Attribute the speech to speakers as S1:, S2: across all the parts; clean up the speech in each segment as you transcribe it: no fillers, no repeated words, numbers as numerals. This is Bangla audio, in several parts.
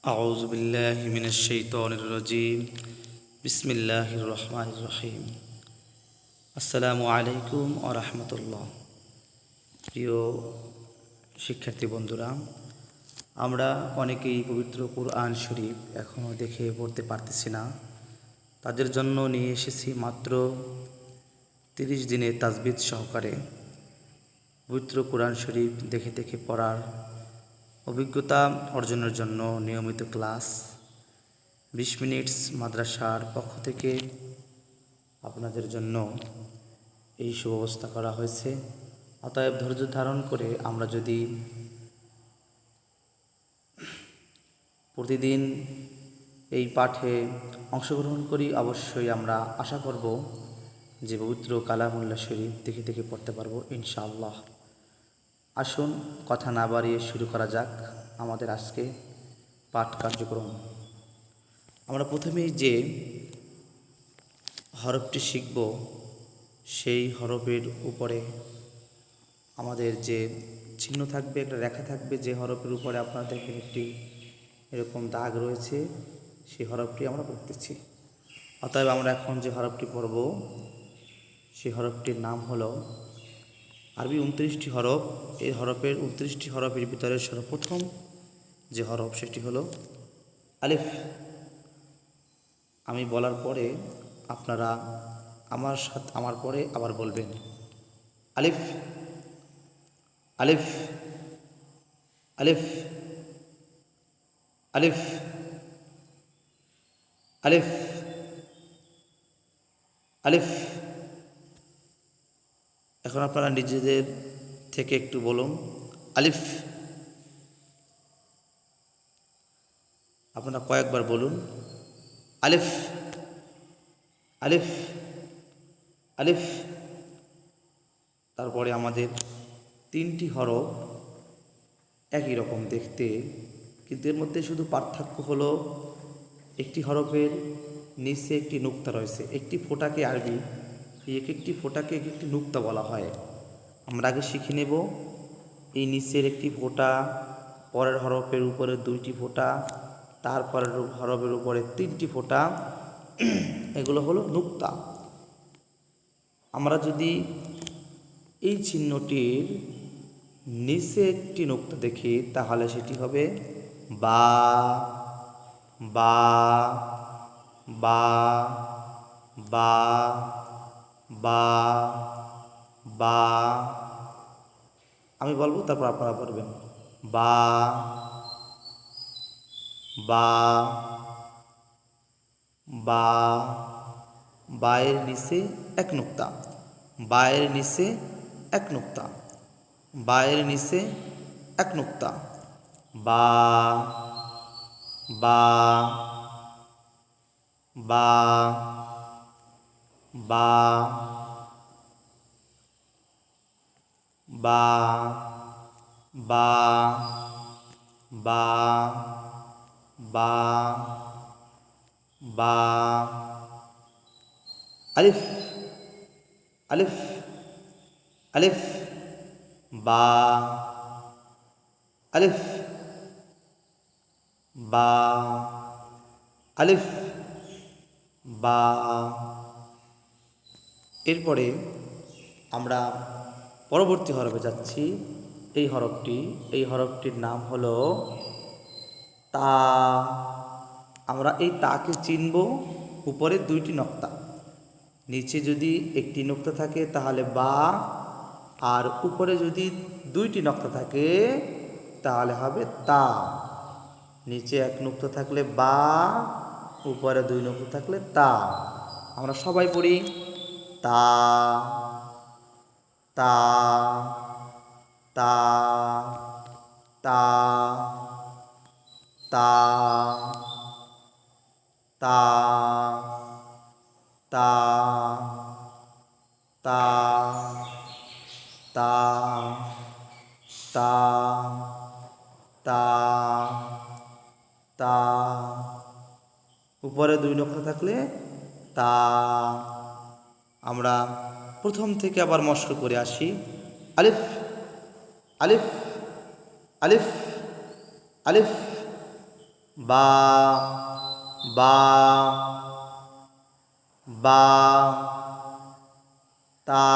S1: أعوذ بالله من الشيطان الرجيم بسم الله الرحمن الرحيم আসসালামু আলাইকুম ওয়া রাহমাতুল্লাহ। প্রিয় শিক্ষার্থী বন্ধুরা, আমরা অনেকেই পবিত্র কুরআন শরীফ এখনও দেখে পড়তে পারতেছি না। তাদের জন্য নিয়ে এসেছি মাত্র 30 দিনের তাজবিদ সহকারে পবিত্র কুরআন শরীফ দেখে দেখে পড়ার অভিজ্ঞতা অর্জনের জন্য নিয়মিত ক্লাস 20 মিনিটস মাদ্রাসার পক্ষ থেকে আপনাদের জন্য এই সুব্যবস্থা করা হয়েছে। অতএব ধৈর্য ধারণ করে আমরা যদি প্রতিদিন এই পাঠে অংশগ্রহণ করি, অবশ্যই আমরা আশা করব যে পবিত্র কালামুল্লাহ শরীফ দেখে দেখে পড়তে পারবো ইনশাআল্লাহ। আসুন কথা না বাড়িয়ে শুরু করা যাক আমাদের আজকে পাঠ কার্যক্রম। আমরা প্রথমেই যে হরফটি শিখব, সেই হরফের উপরে আমাদের যে চিহ্ন থাকবে, একটা রেখা থাকবে, যে হরফের উপরে আপনারা দেখবেন একটি এরকম দাগ রয়েছে, সেই হরফটি আমরা পড়তেছি। অতএব আমরা এখন যে হরফটি পড়ব, সেই হরফটির নাম হলো আরবি 29টি হরফ। এই হরফের 29টি হরফের ভিতরে সর্বপ্রথম যে হরফ সেটি হলো আলিফ। আমি বলার পরে আপনারা আমার পরে আবার বলবেন আলিফ আলিফ আলিফ আলিফ আলিফ আলিফ। এখন আপনারা নিজেদের থেকে একটু বলুন আলিফ। আপনারা কয়েকবার বলুন আলিফ আলিফ আলিফ। তারপরে আমাদের 3টি হরফ একই রকম দেখতে, কিন্তু এর মধ্যে শুধু পার্থক্য হলো একটি হরফের নিচে একটি নুক্তা রয়েছে। একটি ফোঁটাকে আরবি এক একটি ফোঁটাকে এক একটি নুক্তা বলা হয়। আমরা আগে শিখে নেব এই নিচের একটি ফোঁটা, পরের হরফের উপরে 2টি ফোঁটা, তারপরের হরফের উপরে 3টি ফোঁটা, এগুলো হলো নুক্তা। আমরা যদি এই চিহ্নটির নিচে একটি নুক্তা দেখি, তাহলে সেটি হবে বা বা বা বা বা বা। আমি বলবো, তারপর আপনারা বলবেন বা বা বা। বায়ের নিচে এক নুক্তা, বায়ের নিচে এক নুক্তা, বায়ের নিচে এক নুক্তা, বা বা বা বা বা বা বা বা বা। আলিফ আলিফ আলিফ বা আলিফ বা আলিফ বা। এরপরে আমরা পরবর্তী হরফে যাচ্ছি। এই হরফটির নাম হলো তা। আমরা এই তাকে চিনব, উপরে 2টি নক্তা, নিচে যদি একটি নক্তা থাকে তাহলে বা, আর উপরে যদি 2টি নক্তা থাকে তাহলে হবে তা। নিচে এক নক্তা থাকলে বা, উপরে 2 নক্তা থাকলে তা। আমরা সবাই পড়ি তা তা তা তা তা তা তা তা তা তা তা তা। উপরে 2 নক্তা থাকলে তা। আমরা প্রথম থেকে আবার মস্ক করে আসি। আলিফ আলিফ আলিফ আলিফ বা বা বা তা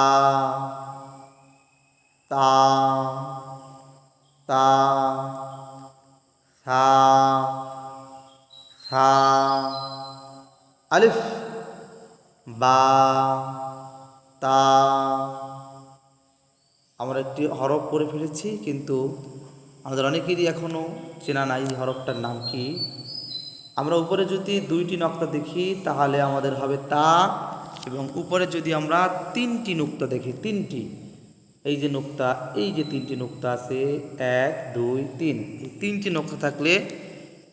S1: তা তা সা সা আলিফ বা তা। আমরা একটি হরফ পড়ে ফেলেছি, কিন্তু আমাদের অনেকেরই এখনও চেনা নাই এই হরফটার নাম কি। আমরা উপরে যদি দুইটি নক্তা দেখি তাহলে আমাদের হবে তা, এবং উপরে যদি আমরা তিনটি নুক্তা দেখি, তিনটি, এই যে নুক্তা, এই যে তিনটি নুক্তা আছে, 1 2 3, এই তিনটি নুক্তা থাকলে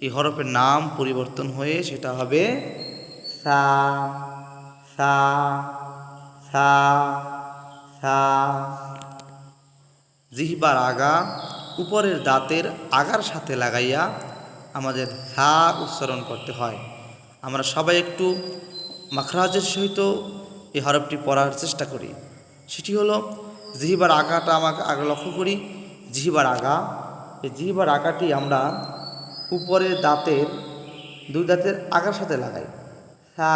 S1: এই হরফের নাম পরিবর্তন হয়ে সেটা হবে সা সা সা সা। জিহ্বার আগা উপরের দাঁতের আগার সাথে লাগাইয়া আমাদের সা উচ্চারণ করতে হয়। আমরা সবাই একটু মাখরাজের সহিত এই হরফটি পড়ার চেষ্টা করি। সেটি হলো জিহ্বার আগাটা আমাকে আগে লক্ষ্য করি। জিহ্বার আগা, এই জিহ্বার আগাটি আমরা উপরের দাঁতের দুই দাঁতের আগার সাথে লাগাই। সা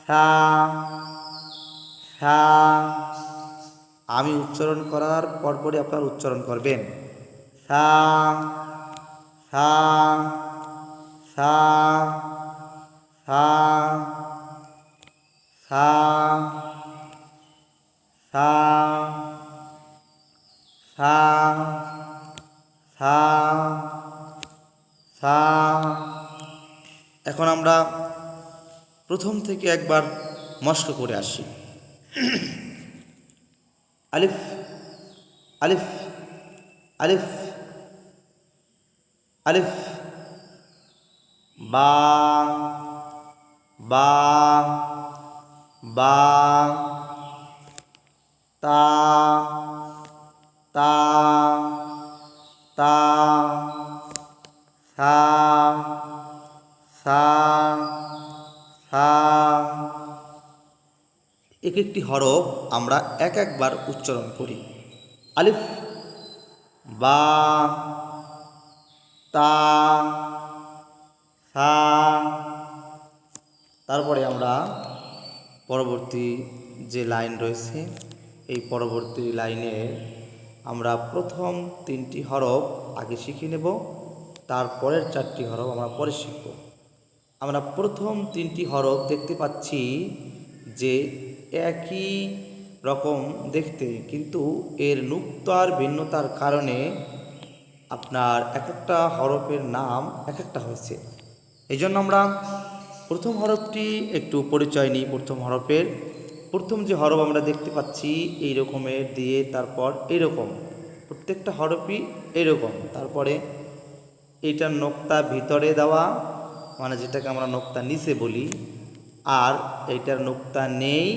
S1: সা সা। আমি উচ্চারণ করার পরপরই আপনারা উচ্চারণ করবেন। সা সা সা সা সা সা সা সা সা। এখন আমরা প্রথম থেকে একবার মস্ক করে আসি। আলিফ আলিফ আলিফ আলিফ বা বা বা তা তা তা সা সা সা। এক একটি হরফ আমরা এক একবার উচ্চারণ করি। আলিফ বা তা সা। তারপরে আমরা পরবর্তী যে লাইন রয়েছে, এই পরবর্তী লাইনে আমরা প্রথম তিনটি হরফ আগে শিখে নেব, তারপরের চারটি হরফ আমরা পরে শিখব। আমরা প্রথম তিনটি হরফ দেখতে পাচ্ছি যে একই রকম দেখতে, কিন্তু এর নুক্তার ভিন্নতার কারণে আপনার এক একটা হরফের নাম এক একটা হয়েছে। এই জন্য আমরা প্রথম হরফটি একটু পরিচয় নিই। প্রথম হরফের প্রথম যে হরফ আমরা দেখতে পাচ্ছি এই রকমের দিয়ে, তারপর এইরকম, প্রত্যেকটা হরফই এইরকম, তারপরে এইটার নোক্তা ভিতরে দেওয়া, মানে যেটাকে আমরা নোক্তা নিচে বলি, আর এইটার নোক্তা নেই,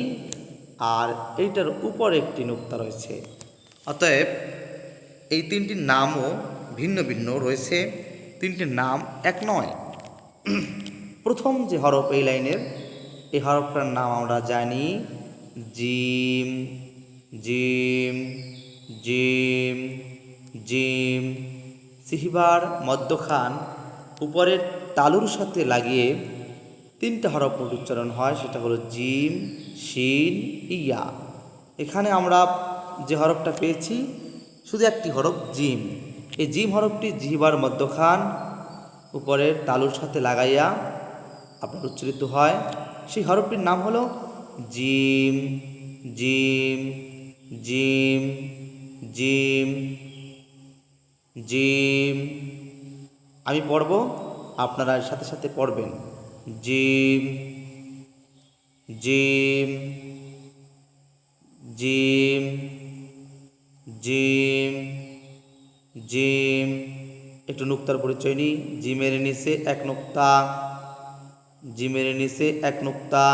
S1: আর এইটার উপরে একটি নোক্তা রয়েছে। অতএব এই তিনটির নামও ভিন্ন ভিন্ন রয়েছে, তিনটির নাম এক নয়। প্রথম যে হরফ এই লাইনের, এই হরফটার নাম আমরা জানি জিম জিম জিম জিম। জিহ্বার মধ্যখান উপরের তালুর সাথে লাগিয়ে তিনটা হরফ উচ্চারণ হয়, সেটা হলো জিম শিন ইয়া। এখানে আমরা যে হরফটা পেয়েছি শুধু একটি হরফ জিম। এই জিম হরফটি জিহ্বার মধ্যখান উপরের তালুর সাথে লাগাইয়া আপনার উচ্চারিত হয়। সেই হরফটির নাম হলো gym gym gym gym gym. আমি পড়ব, আপনারা এর সাথে সাথে পড়বেন। Gym gym gym gym gym. একটু নুক্তার পরিচয় নিই। জিমের নিচে এক নুক্তা, জিমের নিচে এক নুক্তা,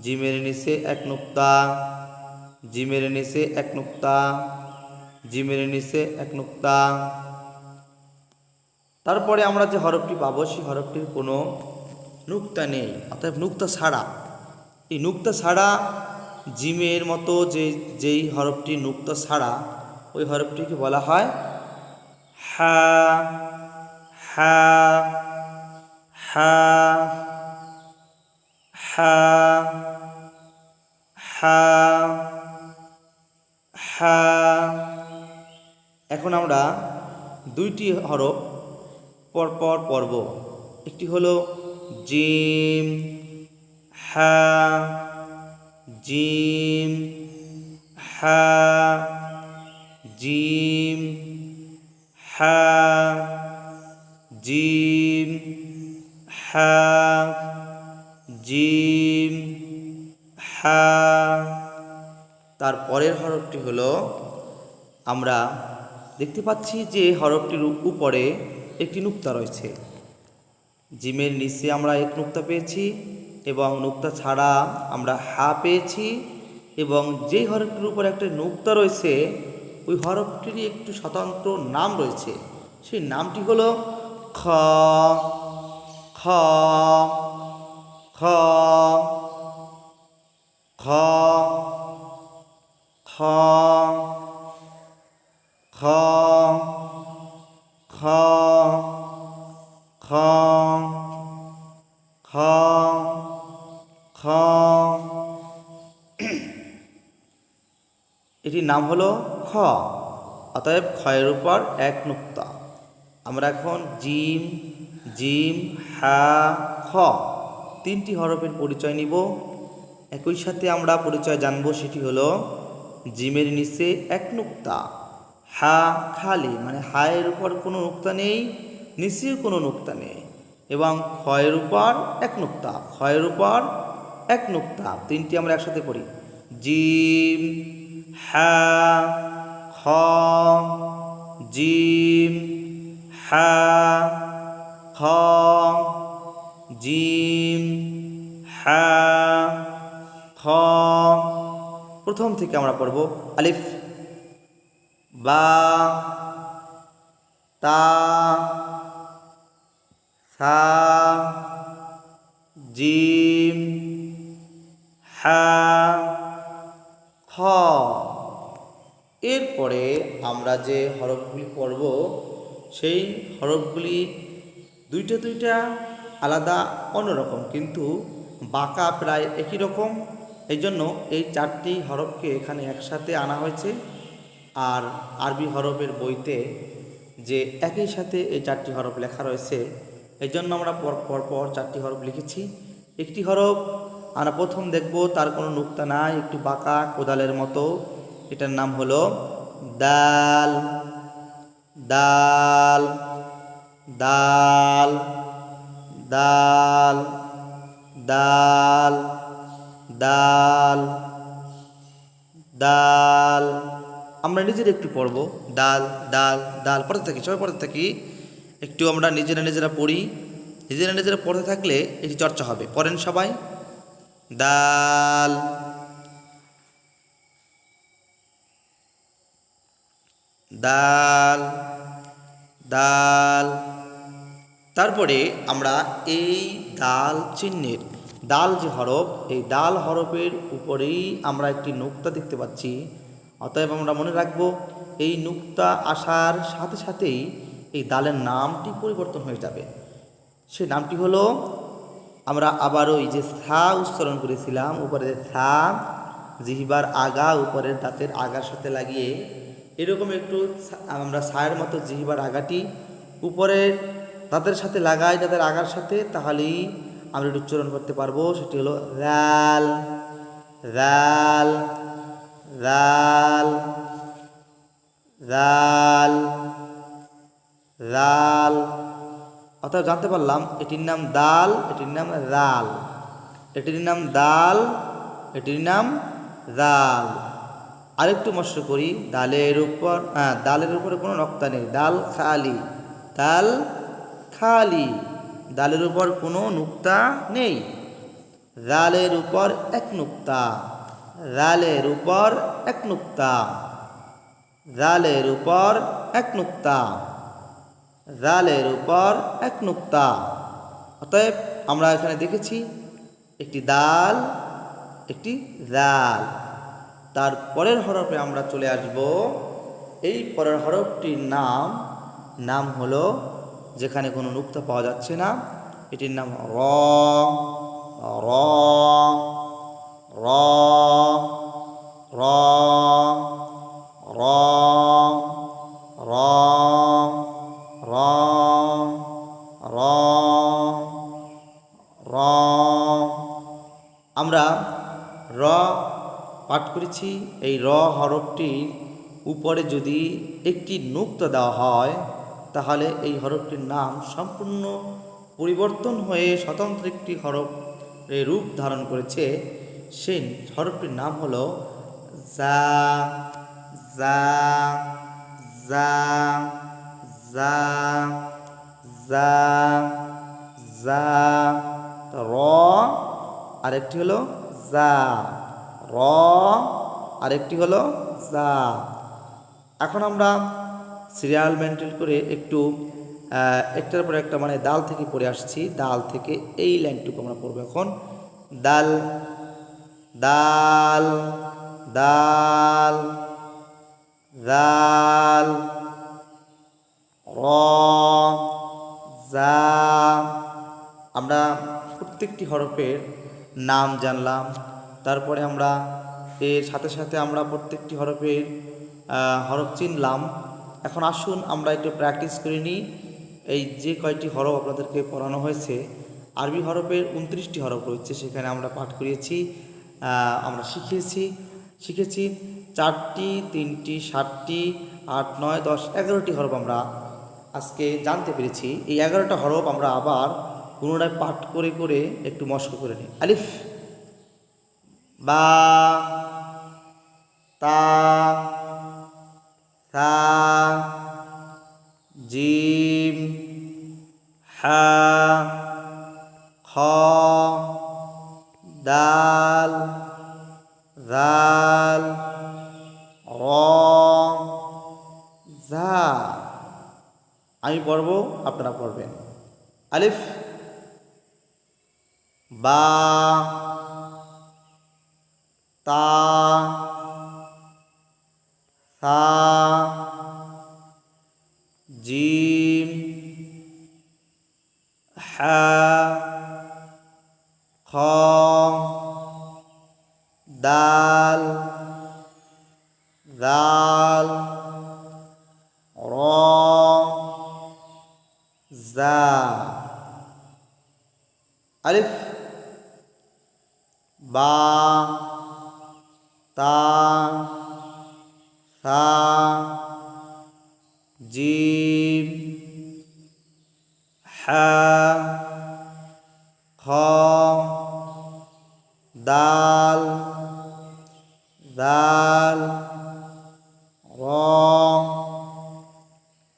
S1: জিমের নিচে এক নুক্তা, জিমের নিচে এক নুক্তা, জিমের নিচে এক নুক্তা। তারপরে আমরা যে হরফটি পাবো সেই হরফটির কোনো নুক্তা নেই, অর্থাৎ নুক্তা ছাড়া। এই নুক্তা ছাড়া জিমের মতো যেই হরফটি নুক্তা ছাড়া, ওই হরফটিকে বলা হয় হা হা হা হা হা হা। এখন আমরা দুইটি হরফ পরপর পড়ব। একটি হলো জিম, হা, জিম, হা, জিম, হা, জিম, হা, জিম, হা। তার পরের হরফটি হলো, আমরা দেখতে পাচ্ছি যে হরফটির উপরে একটি নুক্তা রয়েছে। জিমের নিচে আমরা এক নুক্তা পেয়েছি এবং নুক্তা ছাড়া আমরা হা পেয়েছি, এবং যেই হরফটির উপরে একটা নুক্তা রয়েছে ওই হরফটিরই একটু স্বতন্ত্র নাম রয়েছে। সেই নামটি হলো খ, খ, খ, খ, খ, খ, খ, খ, খ, খ। এটির নাম হলো খ। অতএব খয়ের উপর এক নুক্তা। আমরা এখন জিম, জিম, হা, খ তিনটি হরফের পরিচয় নিব। একই সাথে আমরা পরিচয় জানব, সেটি হলো জিমের নিচে এক নুক্তা, হা খালি, মানে হায়ের উপর কোনো নুক্তা নেই, নিচেও কোনো নুক্তা নেই, এবং খয়ের উপর এক নুক্তা, খয়ের উপর এক নুক্তা। তিনটি আমরা একসাথে পড়ি। জিম, হা, খ, জিম, হা, খ, জিম, হা, খ। প্রথম থেকে আমরা পড়ব। আলিফ, বা, তা, সা, জিম, হা, খ। এরপরে আমরা যে হরফগুলি পড়ব সেই হরফগুলি দুইটা দুইটা আলাদা অন্যরকম, কিন্তু বাঁকা প্রায় একই রকম। এই জন্য এই চারটি হরফকে এখানে একসাথে আনা হয়েছে। আর আরবি হরফের বইতে যে একই সাথে এই চারটি হরফ লেখা রয়েছে, এই জন্য আমরা পরপর চারটি হরফ লিখেছি। একটি হরফ আমরা প্রথম দেখব, তার কোনো নুক্তা নাই, একটু বাঁকা কোদালের মতো। এটার নাম হলো দাল, দাল, দাল, দাল, দাল, দাল, দাল। আমরা নিজেরা একটু পড়ব, দাল, দাল, দাল পড়তে থাকি, সবাই পড়তে থাকি। একটু আমরা নিজেরা পড়ি। নিজেরা পড়তে থাকলে এটি চর্চা হবে। পড়েন সবাই। দাল, দাল, দাল। তারপরে আমরা এই দাল চিহ্নের, দাল যে হরফ, এই দাল হরফের উপরেই আমরা একটি নুক্তা দেখতে পাচ্ছি। অতএব আমরা মনে রাখব, এই নুক্তা আসার সাথে সাথেই এই দালের নামটি পরিবর্তন হয়ে যাবে। সেই নামটি হলো, আমরা আবারও এই যে সা উচ্চারণ করেছিলাম, উপরে সা, জিহ্বার আগা উপরের দাঁতের আগার সাথে লাগিয়ে এরকম একটু আমরা সায়ের মতো জিহ্বার আগাটি উপরের দাঁতের সাথে লাগাই, দাঁতের আগার সাথে, তাহলেই আমরা একটু উচ্চারণ করতে পারবো। সেটি হলো রাল, রাল, রাল, রাল, রাল। অর্থাৎ জানতে পারলাম এটির নাম দাল, এটির নাম রাল, এটির নাম দাল, এটির নাম রাল। আরেকটু মস্ত করি, দালের উপর, দালের উপরে কোনো নক্তা নেই, দাল খালি, দাল খালি, দালের উপর কোনো নুক্তা নেই। রালের উপর এক নুক্তা, রালের উপর এক নুক্তা, রালের উপর এক নুক্তা, রালের উপর এক নুক্তা। অতএব আমরা এখানে দেখেছি একটি দাল, একটি রাল। তার পরের হরফে আমরা চলে আসব। এই পরের হরফটির নাম হলো যেখানে কোনো নুক্তা পাওয়া যাচ্ছে না, এটির নাম র। র র র র র র র র। আমরা র পাঠ করেছি। এই র হরফটির উপরে যদি একটি নুক্তা দেওয়া হয় তাহলে এই হরফটির নাম সম্পূর্ণ পরিবর্তন হয়ে স্বতন্ত্র একটি হরফের রূপ ধারণ করেছে। সেই হরফটির নাম হলো জা। জা জা জা জা জা। র আরেকটি হলো জা। র আরেকটি হলো জা। এখন আমরা সিরিয়াল মেনটেন করে একটু একটার পর একটা মানে দাল থেকে পড়ে আসছি। দাল থেকে এই লাইনটুকু আমরা পড়বো এখন। দাল দাল দাল দাল র জা। আমরা প্রত্যেকটি হরফের নাম জানলাম, তারপরে আমরা এর সাথে সাথে আমরা প্রত্যেকটি হরফের হরফ চিনলাম। এখন আসুন আমরা একটু প্র্যাকটিস করে নিই। এই যে কয়টি হরফ আপনাদেরকে পড়ানো হয়েছে, আরবি হরফের 29টি হরফ রয়েছে, সেখানে আমরা পাঠ করিয়েছি, আমরা শিখেছি 4টি, 3টি, 7টি, 8, 9, 10, 11টি হরফ আমরা আজকে জানতে পেরেছি। এই 11টা হরফ আমরা আবার পুনরায় পাঠ করে করে একটু মস্ক করে নিই। আলিফ বা তা সা জিম হা খ দাল জাল র জা। আমি পড়ব, আপনারা পড়বেন। আলিফ বা তা সা জিম হা খ দাল জাল র জা। আলিফ বা তা সা জিম হা খ দাল জাল র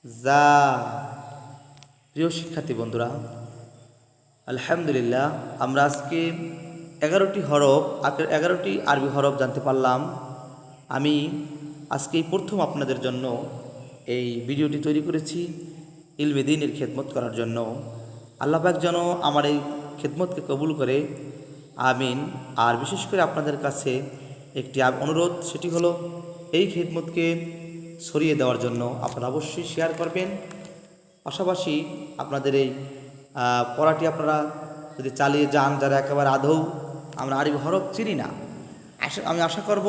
S1: জা। প্রিয় শিক্ষার্থী বন্ধুরা, আলহামদুলিল্লাহ আমরা আজকে 11টি হরফ 11টি আরবি হরফ জানতে পারলাম। আমি আজকে প্রথম আপনাদের জন্য এই ভিডিওটি তৈরি করেছি ইলমে দ্বীনের খেদমত করার জন্য। আল্লাহ পাক যেন আমার এই খেদমতকে কবুল করে, আমিন। আর বিশেষ করে আপনাদের কাছে একটি অনুরোধ, সেটি হলো এই খেদমতকে ছড়িয়ে দেওয়ার জন্য আপনারা অবশ্যই শেয়ার করবেন। পাশাপাশি আপনাদের এই পড়াটি আপনারা যদি চালিয়ে যান, যারা একেবারে আদৌ আমরা আরবি হরফ চিনি না, আমি আশা করব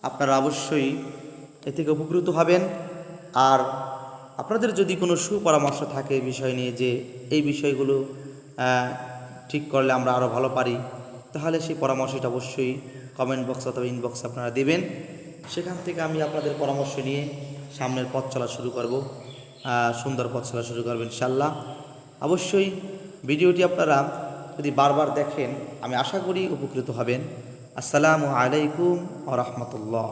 S1: আপনারা অবশ্যই এ থেকে উপকৃত হবেন। আর আপনাদের যদি কোনো সুপরামর্শ থাকে বিষয় নিয়ে, যে এই বিষয়গুলো ঠিক করলে আমরা আরও ভালো পারি, তাহলে সেই পরামর্শটা অবশ্যই কমেন্ট বক্স অথবা ইনবক্সে আপনারা দেবেন। সেখান থেকে আমি আপনাদের পরামর্শ নিয়ে সামনের পথ চলা শুরু করব, সুন্দর পথ চলা শুরু করব ইনশাল্লাহ। অবশ্যই ভিডিওটি আপনারা যদি বারবার দেখেন, আমি আশা করি উপকৃত হবেন। আসসালামু আলাইকুম ওয়া রাহমাতুল্লাহ।